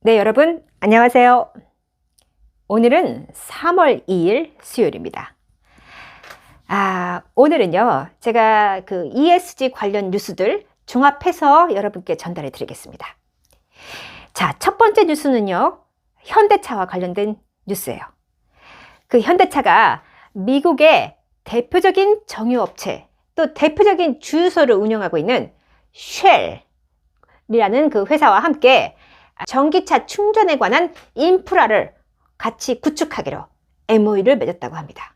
네, 여러분 안녕하세요. 오늘은 3월 2일 수요일입니다. 오늘은요, 제가 그 ESG 관련 뉴스들 종합해서 여러분께 전달해 드리겠습니다. 자, 첫 번째 뉴스는요, 현대차와 관련된 뉴스예요. 그 현대차가 미국의 대표적인 정유업체, 또 대표적인 주유소를 운영하고 있는 쉘이라는 그 회사와 함께 전기차 충전에 관한 인프라를 같이 구축하기로 MOU를 맺었다고 합니다.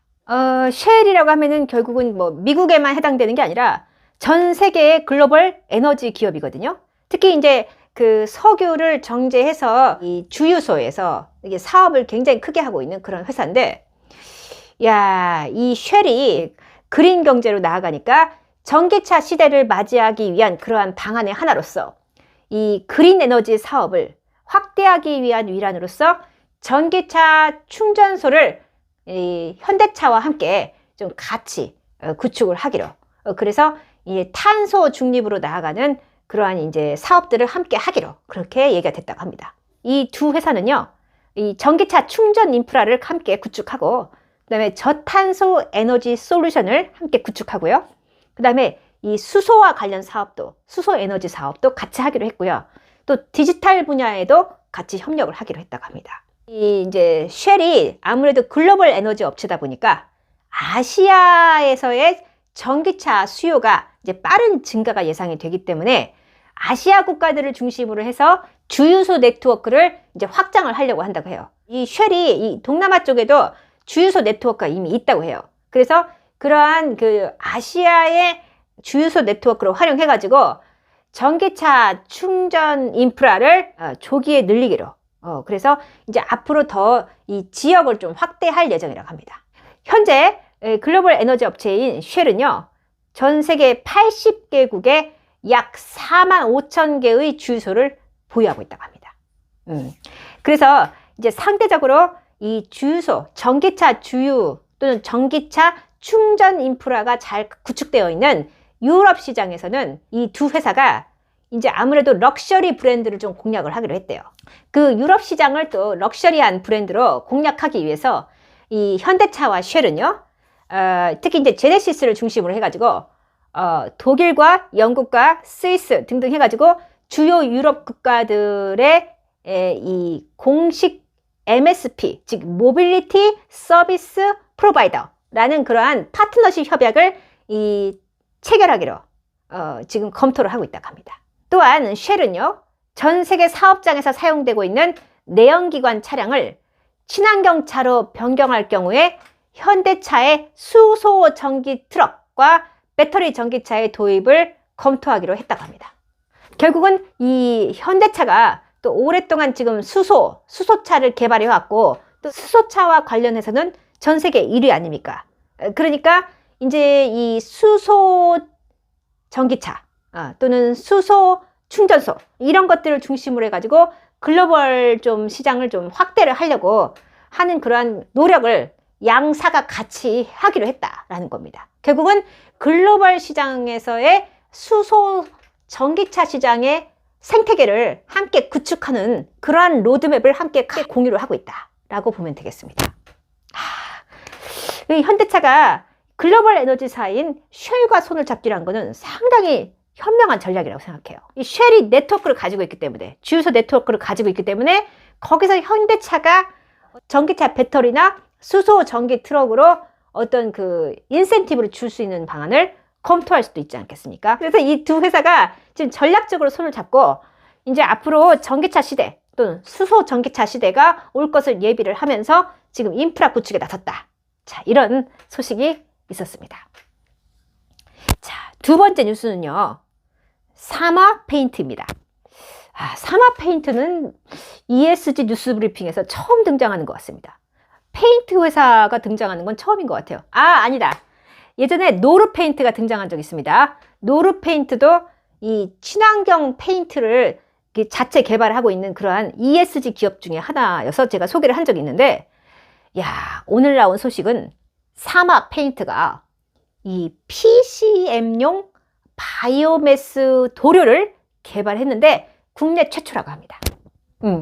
쉘이라고 하면은 결국은 뭐 미국에만 해당되는 게 아니라 전 세계의 글로벌 에너지 기업이거든요. 특히 이제 그 석유를 정제해서 이 주유소에서 이게 사업을 굉장히 크게 하고 있는 그런 회사인데, 야, 이 쉘이 그린 경제로 나아가니까 전기차 시대를 맞이하기 위한 그러한 방안의 하나로서 이 그린 에너지 사업을 확대하기 위한 일환으로서 전기차 충전소를 이 현대차와 함께 좀 같이 구축을 하기로, 그래서 이 탄소 중립으로 나아가는 그러한 이제 사업들을 함께 하기로 그렇게 얘기가 됐다고 합니다. 이 두 회사는요, 이 전기차 충전 인프라를 함께 구축하고, 그 다음에 저탄소 에너지 솔루션을 함께 구축하고요. 그 다음에 이 수소와 관련 사업도, 수소 에너지 사업도 같이 하기로 했고요. 또 디지털 분야에도 같이 협력을 하기로 했다고 합니다. 이 이제 쉘이 아무래도 글로벌 에너지 업체다 보니까 아시아에서의 전기차 수요가 이제 빠른 증가가 예상이 되기 때문에 아시아 국가들을 중심으로 해서 주유소 네트워크를 이제 확장을 하려고 한다고 해요. 이 쉘이 이 동남아 쪽에도 주유소 네트워크가 이미 있다고 해요. 그래서 그러한 그 아시아의 주유소 네트워크를 활용해가지고 전기차 충전 인프라를 조기에 늘리기로, 그래서 이제 앞으로 더 이 지역을 좀 확대할 예정이라고 합니다. 현재 글로벌 에너지 업체인 쉘은요, 전 세계 80개국에 약 4만 5천 개의 주유소를 보유하고 있다고 합니다. 그래서 이제 상대적으로 이 주유소, 전기차 주유 또는 전기차 충전 인프라가 잘 구축되어 있는 유럽 시장에서는 이 두 회사가 이제 아무래도 럭셔리 브랜드를 좀 공략을 하기로 했대요. 그 유럽 시장을 또 럭셔리한 브랜드로 공략하기 위해서 이 현대차와 쉘은요, 특히 이제 제네시스를 중심으로 해가지고 독일과 영국과 스위스 등등 해가지고 주요 유럽 국가들의 이 공식 MSP, 즉 모빌리티 서비스 프로바이더라는 그러한 파트너십 협약을 이 체결하기로 지금 검토를 하고 있다고 합니다. 또한 쉘은요, 전 세계 사업장에서 사용되고 있는 내연기관 차량을 친환경차로 변경할 경우에 현대차의 수소 전기 트럭과 배터리 전기차의 도입을 검토하기로 했다고 합니다. 결국은 이 현대차가 또 오랫동안 지금 수소차를 개발해 왔고, 또 수소차와 관련해서는 전 세계 1위 아닙니까? 그러니까 이제 이 수소 전기차 또는 수소 충전소 이런 것들을 중심으로 해가지고 글로벌 좀 시장을 좀 확대를 하려고 하는 그러한 노력을 양사가 같이 하기로 했다라는 겁니다. 결국은 글로벌 시장에서의 수소 전기차 시장의 생태계를 함께 구축하는 그러한 로드맵을 함께 공유를 하고 있다라고 보면 되겠습니다. 현대차가 글로벌 에너지사인 쉘과 손을 잡기란 거는 상당히 현명한 전략이라고 생각해요. 이 쉘이 네트워크를 가지고 있기 때문에, 주유소 네트워크를 가지고 있기 때문에 거기서 현대차가 전기차 배터리나 수소 전기 트럭으로 어떤 그 인센티브를 줄 수 있는 방안을 검토할 수도 있지 않겠습니까? 그래서 이 두 회사가 지금 전략적으로 손을 잡고 이제 앞으로 전기차 시대 또는 수소 전기차 시대가 올 것을 예비를 하면서 지금 인프라 구축에 나섰다. 자, 이런 소식이 있었습니다. 자, 두 번째 뉴스는요, 사마 페인트입니다. 사마 페인트는 ESG 뉴스 브리핑에서 처음 등장하는 것 같습니다. 페인트 회사가 등장하는 건 처음인 것 같아요. 아니다. 예전에 노르 페인트가 등장한 적이 있습니다. 노르 페인트도 이 친환경 페인트를 자체 개발하고 있는 그러한 ESG 기업 중에 하나여서 제가 소개를 한 적이 있는데, 야, 오늘 나온 소식은 사마 페인트가 이 PCM용 바이오매스 도료를 개발했는데 국내 최초라고 합니다.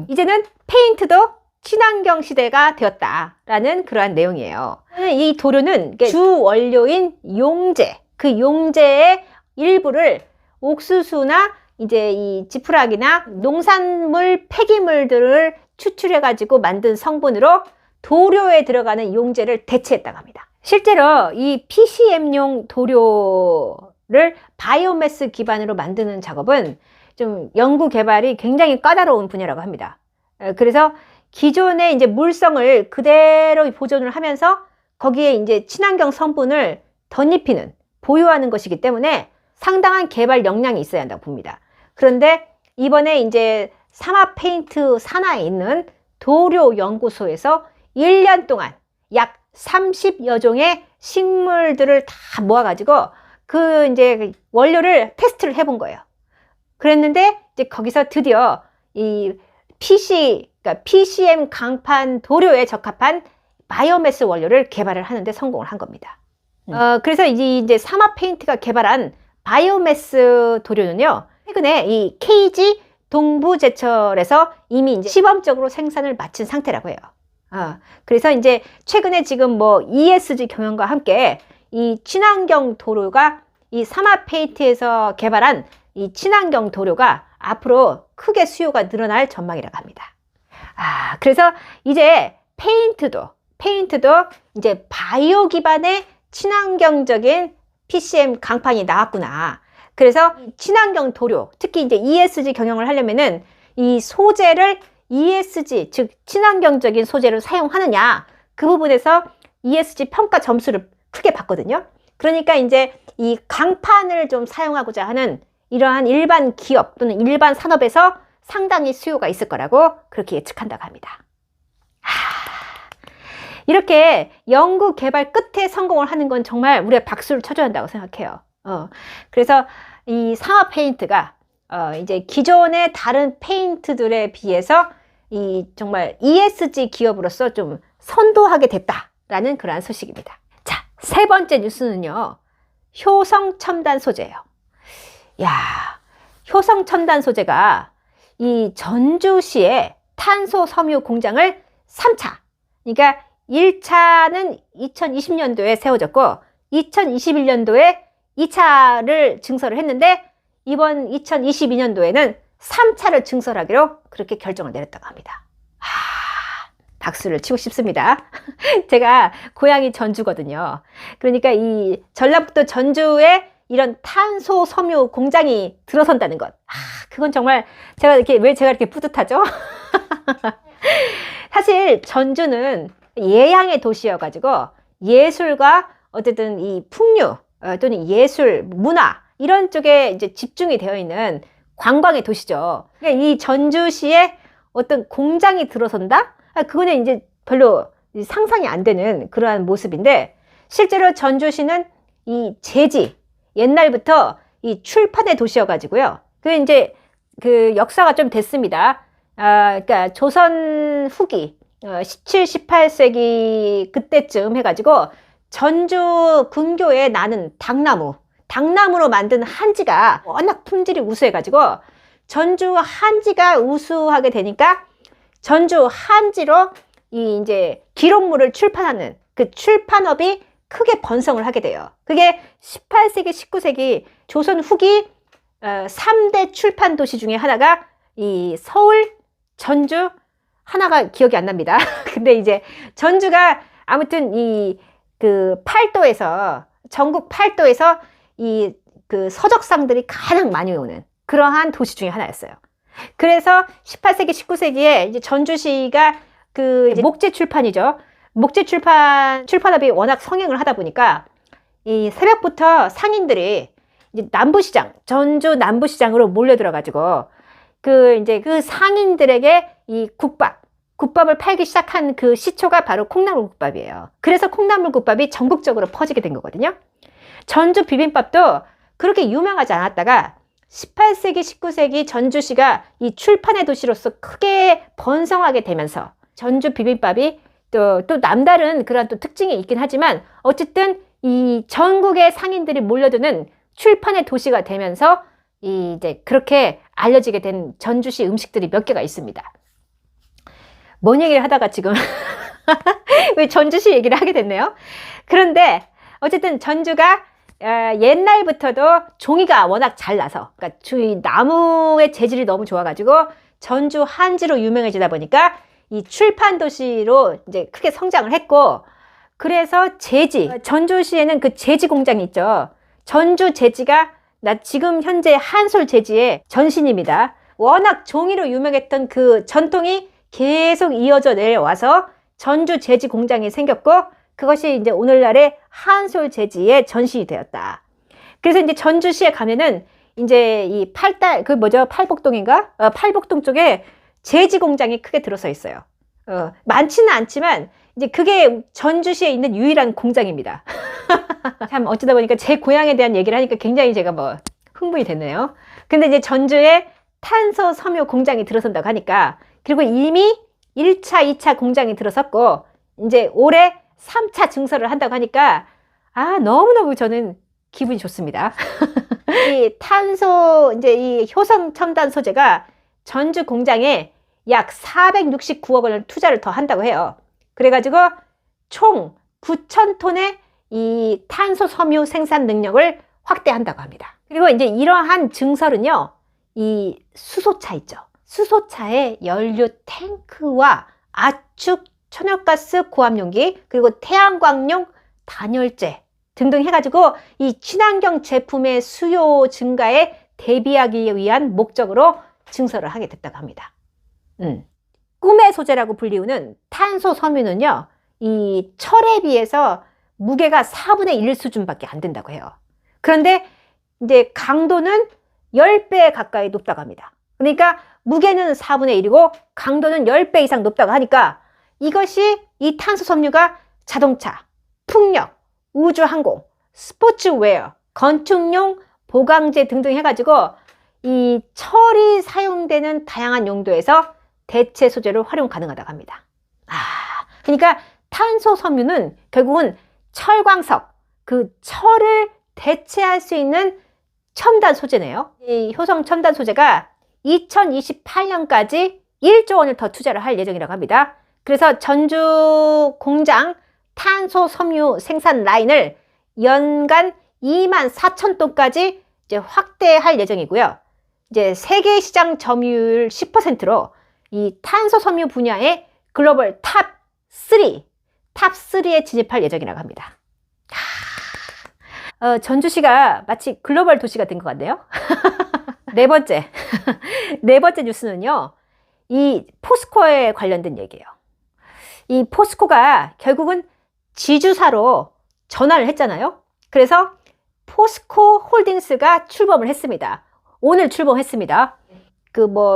이제는 페인트도 친환경 시대가 되었다라는 그러한 내용이에요. 이 도료는 주 원료인 용제, 그 용제의 일부를 옥수수나 이제 이 지푸라기나 농산물 폐기물들을 추출해 가지고 만든 성분으로 도료에 들어가는 용제를 대체했다고 합니다. 실제로 이 PCM용 도료를 바이오매스 기반으로 만드는 작업은 좀 연구 개발이 굉장히 까다로운 분야라고 합니다. 그래서 기존의 이제 물성을 그대로 보존을 하면서 거기에 이제 친환경 성분을 덧입히는, 보유하는 것이기 때문에 상당한 개발 역량이 있어야 한다고 봅니다. 그런데 이번에 이제 사마 페인트 산하에 있는 도료 연구소에서 1년 동안 약 30여 종의 식물들을 다 모아가지고 그 이제 원료를 테스트를 해본 거예요. 그랬는데 이제 거기서 드디어 이 그러니까 PCM 강판 도료에 적합한 바이오매스 원료를 개발을 하는데 성공을 한 겁니다. 그래서 이제 사마 페인트가 개발한 바이오매스 도료는요, 최근에 이 KG 동부제철에서 이미 이제 시범적으로 생산을 마친 상태라고 해요. 그래서 이제 최근에 지금 뭐 ESG 경영과 함께 이 친환경 도료가 이 사마 페인트에서 개발한 이 친환경 도료가 앞으로 크게 수요가 늘어날 전망이라고 합니다. 그래서 이제 페인트도 이제 바이오 기반의 친환경적인 PCM 강판이 나왔구나. 그래서 친환경 도료, 특히 이제 ESG 경영을 하려면은 이 소재를 ESG, 즉 친환경적인 소재를 사용하느냐, 그 부분에서 ESG 평가 점수를 크게 받거든요. 그러니까 이제 이 강판을 좀 사용하고자 하는 이러한 일반 기업 또는 일반 산업에서 상당히 수요가 있을 거라고 그렇게 예측한다고 합니다. 이렇게 연구 개발 끝에 성공을 하는 건 정말 우리가 박수를 쳐줘야 한다고 생각해요. 그래서 이 사마 페인트가 이제 기존의 다른 페인트들에 비해서 이 정말 ESG 기업으로서 좀 선도하게 됐다라는 그러한 소식입니다. 자, 세 번째 뉴스는요, 효성 첨단 소재예요. 효성 첨단 소재가 이 전주시의 탄소 섬유 공장을 3차, 그러니까 1차는 2020년도에 세워졌고 2021년도에 2차를 증설을 했는데 이번 2022년도에는 3차를 증설하기로 그렇게 결정을 내렸다고 합니다. 박수를 치고 싶습니다. 제가 고향이 전주거든요. 그러니까 이 전라북도 전주에 이런 탄소 섬유 공장이 들어선다는 것, 그건 정말 왜 제가 이렇게 뿌듯하죠? 사실 전주는 예향의 도시여가지고 예술과 어쨌든 이 풍류 또는 예술, 문화 이런 쪽에 이제 집중이 되어 있는 관광의 도시죠. 그러니까 이 전주시에 어떤 공장이 들어선다? 그거는 이제 별로 상상이 안 되는 그러한 모습인데, 실제로 전주시는 이 제지, 옛날부터 이 출판의 도시여가지고요. 그 이제 그 역사가 좀 됐습니다. 그러니까 조선 후기 17, 18세기 그때쯤 해가지고 전주 근교에 나는 당나무로 만든 한지가 워낙 품질이 우수해가지고 전주 한지가 우수하게 되니까 전주 한지로 이 이제 기록물을 출판하는 그 출판업이 크게 번성을 하게 돼요. 그게 18세기, 19세기 조선 후기 3대 출판 도시 중에 하나가 이 서울, 전주, 하나가 기억이 안 납니다. 근데 이제 전주가 아무튼 이 그 팔도에서, 전국 팔도에서 이 그 서적상들이 가장 많이 오는 그러한 도시 중에 하나였어요. 그래서 18세기, 19세기에 이제 전주시가 그 이제 목재 출판이죠. 목재 출판업이 워낙 성행을 하다 보니까 이 새벽부터 상인들이 이제 남부시장, 전주 남부시장으로 몰려들어가지고 그 이제 그 상인들에게 이 국밥을 팔기 시작한 그 시초가 바로 콩나물국밥이에요. 그래서 콩나물국밥이 전국적으로 퍼지게 된 거거든요. 전주 비빔밥도 그렇게 유명하지 않았다가 18세기, 19세기 전주시가 이 출판의 도시로서 크게 번성하게 되면서 전주 비빔밥이 또 남다른 그런 또 특징이 있긴 하지만 어쨌든 이 전국의 상인들이 몰려드는 출판의 도시가 되면서 이제 그렇게 알려지게 된 전주시 음식들이 몇 개가 있습니다. 뭔 얘기를 하다가 지금 왜 전주시 얘기를 하게 됐네요. 그런데 어쨌든 전주가 옛날부터도 종이가 워낙 잘 나서, 그러니까 나무의 재질이 너무 좋아가지고 전주 한지로 유명해지다 보니까 이 출판 도시로 이제 크게 성장을 했고, 그래서 제지, 전주시에는 그 제지 공장이 있죠. 전주 제지가 지금 현재 한솔 제지의 전신입니다. 워낙 종이로 유명했던 그 전통이 계속 이어져 내려와서 전주 제지 공장이 생겼고, 그것이 이제 오늘날의 한솔 제지의 전신이 되었다. 그래서 이제 전주시에 가면은 이제 이 팔복동인가? 팔복동 쪽에 제지 공장이 크게 들어서 있어요. 많지는 않지만 이제 그게 전주시에 있는 유일한 공장입니다. 참 어쩌다 보니까 제 고향에 대한 얘기를 하니까 굉장히 제가 뭐 흥분이 됐네요. 근데 이제 전주에 탄소 섬유 공장이 들어선다고 하니까, 그리고 이미 1차, 2차 공장이 들어섰고 이제 올해 3차 증설을 한다고 하니까 너무너무 저는 기분이 좋습니다. 이 탄소, 이제 이 효성 첨단 소재가 전주 공장에 약 469억 원을 투자를 더 한다고 해요. 그래가지고 총 9,000톤의 이 탄소 섬유 생산 능력을 확대한다고 합니다. 그리고 이제 이러한 증설은요, 이 수소차 있죠. 수소차의 연료 탱크와 압축 천연가스 고압용기, 그리고 태양광용 단열재 등등 해가지고 이 친환경 제품의 수요 증가에 대비하기 위한 목적으로 증설을 하게 됐다고 합니다. 꿈의 소재라고 불리우는 탄소 섬유는요, 이 철에 비해서 무게가 4분의 1 수준밖에 안 된다고 해요. 그런데 이제 강도는 10배 가까이 높다고 합니다. 그러니까 무게는 4분의 1이고 강도는 10배 이상 높다고 하니까, 이것이 이 탄소 섬유가 자동차, 풍력, 우주항공, 스포츠웨어, 건축용 보강제 등등 해가지고 이 철이 사용되는 다양한 용도에서 대체 소재로 활용 가능하다고 합니다. 그러니까 탄소 섬유는 결국은 철광석, 그 철을 대체할 수 있는 첨단 소재네요. 이 효성 첨단 소재가 2028년까지 1조 원을 더 투자를 할 예정이라고 합니다. 그래서 전주 공장 탄소 섬유 생산 라인을 연간 24,000톤까지 이제 확대할 예정이고요. 이제 세계 시장 점유율 10%로 이 탄소 섬유 분야의 글로벌 탑3에 진입할 예정이라고 합니다. 전주시가 마치 글로벌 도시가 된 것 같네요. 네 번째 뉴스는요, 이 포스코에 관련된 얘기예요. 이 포스코가 결국은 지주사로 전환을 했잖아요. 그래서 포스코 홀딩스가 출범을 했습니다. 오늘 출범했습니다.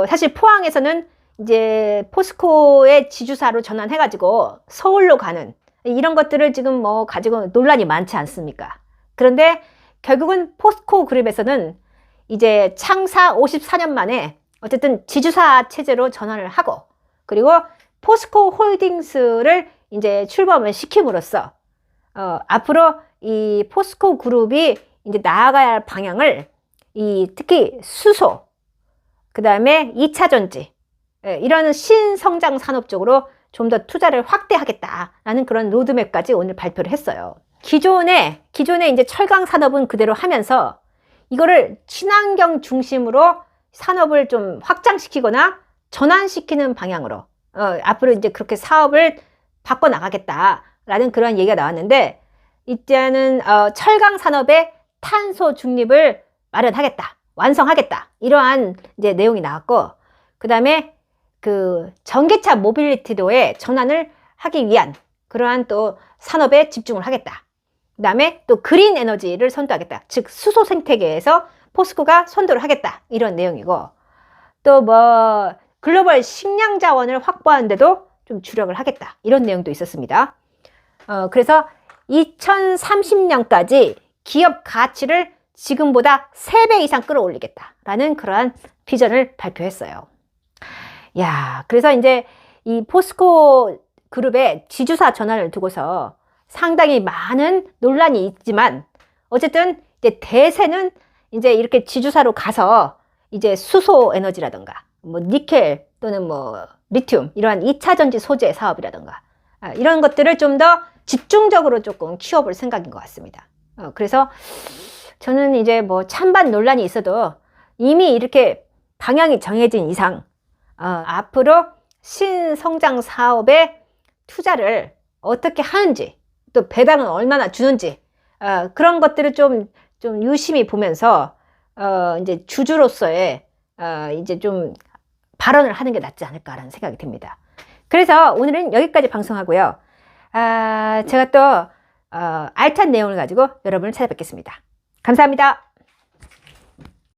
사실 포항에서는 이제 포스코의 지주사로 전환해가지고 서울로 가는 이런 것들을 지금 가지고 논란이 많지 않습니까? 그런데 결국은 포스코 그룹에서는 이제 창사 54년 만에 어쨌든 지주사 체제로 전환을 하고, 그리고 포스코 홀딩스를 이제 출범을 시킴으로써 앞으로 이 포스코 그룹이 이제 나아가야 할 방향을 특히 수소, 그 다음에 2차 전지, 이런 신성장 산업 쪽으로 좀 더 투자를 확대하겠다라는 그런 로드맵까지 오늘 발표를 했어요. 기존에 이제 철강 산업은 그대로 하면서 이거를 친환경 중심으로 산업을 좀 확장시키거나 전환시키는 방향으로 앞으로 이제 그렇게 사업을 바꿔나가겠다라는 그런 얘기가 나왔는데, 이때는 철강 산업의 탄소 중립을 마련하겠다, 완성하겠다, 이러한 이제 내용이 나왔고, 그 다음에 그 전기차 모빌리티도의 전환을 하기 위한 그러한 또 산업에 집중을 하겠다. 그 다음에 또 그린 에너지를 선도하겠다. 즉 수소 생태계에서 포스코가 선도를 하겠다. 이런 내용이고, 또 글로벌 식량 자원을 확보하는 데도 좀 주력을 하겠다. 이런 내용도 있었습니다. 그래서 2030년까지 기업 가치를 지금보다 3배 이상 끌어올리겠다라는 그러한 비전을 발표했어요. 그래서 이제 이 포스코 그룹의 지주사 전환을 두고서 상당히 많은 논란이 있지만, 어쨌든 이제 대세는 이제 이렇게 지주사로 가서 이제 수소 에너지라든가 니켈 또는 리튬, 이러한 2차 전지 소재 사업이라든가 이런 것들을 좀 더 집중적으로 조금 키워볼 생각인 것 같습니다. 그래서 저는 이제 뭐 찬반 논란이 있어도 이미 이렇게 방향이 정해진 이상 앞으로 신성장 사업에 투자를 어떻게 하는지, 또 배당은 얼마나 주는지 그런 것들을 좀 유심히 보면서 이제 주주로서의 이제 좀 발언을 하는 게 낫지 않을까라는 생각이 듭니다. 그래서 오늘은 여기까지 방송하고요. 제가 또 알찬 내용을 가지고 여러분을 찾아뵙겠습니다. 감사합니다.